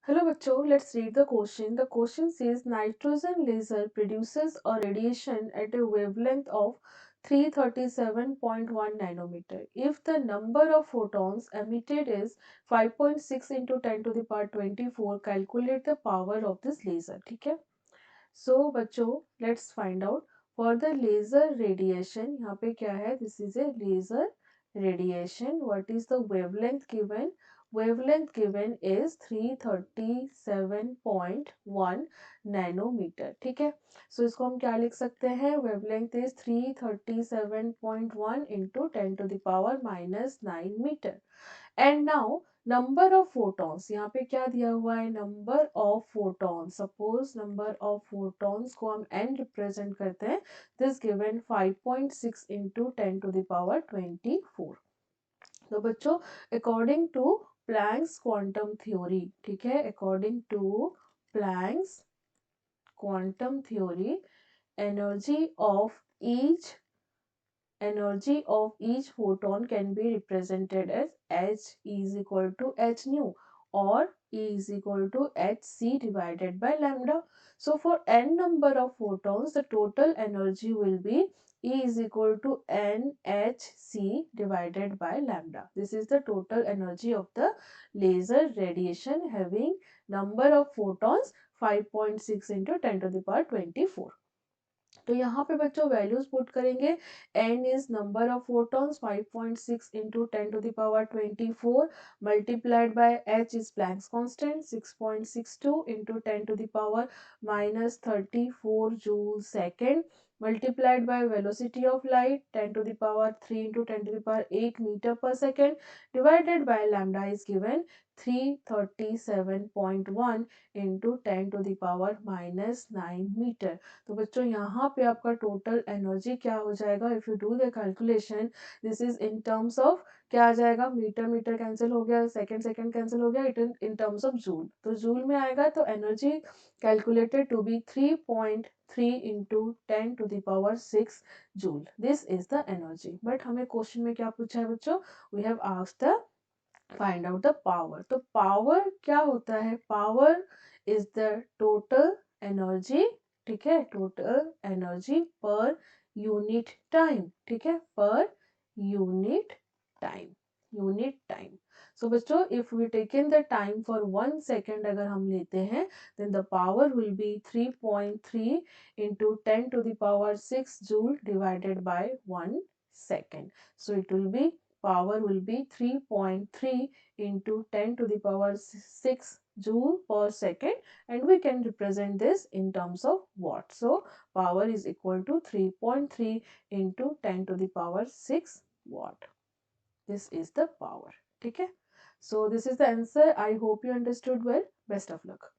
Hello bachcho, let's read the question. The question says nitrogen laser produces a radiation at a wavelength of 337.1 nanometer. If the number of photons emitted is 5.6 into 10 to the power 24, calculate the power of this laser. ठीक है? So बच्चों, let's find out. For the laser radiation, यहाँ पे क्या है? This is a laser radiation. What is the wavelength given? Wavelength given is 337.1 nanometer. ठीक है, so इसको हम क्या लिख सकते हैं? Wavelength is 337.1 into 10 to the power minus 9 meter. And now number of photons, यहाँ पे क्या दिया हुआ है? Number of photons. Suppose number of photons को हम n रिप्रेजेंट करते हैं. This given 5.6 into 10 to the power 24. तो बच्चों, according to Planck's quantum theory, ठीक है, according to Planck's quantum theory, energy of each energy of each photon can be represented as h is equal to h nu or E is equal to hc divided by lambda. So for n number of photons, the total energy will be E is equal to nhc divided by lambda. This is the total energy of the laser radiation having number of photons 5.6 into 10 to the power 24. तो यहाँ पे बच्चों values put करेंगे. n is number of photons 5.6 into 10 to the power 24 multiplied by h is Planck's constant 6.62 into 10 to the power minus 34 joule second multiplied by velocity of light 10 to the power 3 into 10 to the power 8 meter per second divided by lambda is given 337.1 into 10 to the power minus 9 meter. तो बच्चों यहाँ पे आपका total energy क्या हो जाएगा? If you do the calculation, this is in terms of क्या आ जाएगा? मीटर मीटर कैंसिल हो गया, सेकंड सेकंड कैंसिल हो गया, it in terms of joule. तो जूल में आएगा तो energy calculated to be 3.3 into 10 to the power 6 joule. This is the energy. But हमें क्वेश्चन में क्या पूछा है बच्चों? We have asked the find out the power. तो पावर क्या होता है? Power is the total energy, ठीक है, total energy per unit time, ठीक है, per unit time, unit time. सो बच्चों, if we taken the time for 1 second अगर हम लेते हैं, then the power will be 3.3 into 10 to the power 6 joule divided by 1 second. So it will be, power will be 3.3 into 10 to the power 6 joule per second, and we can represent this in terms of watt. So power is equal to 3.3 into 10 to the power 6 watt. This is the power. Okay, so this is the answer. I hope you understood well. Best of luck.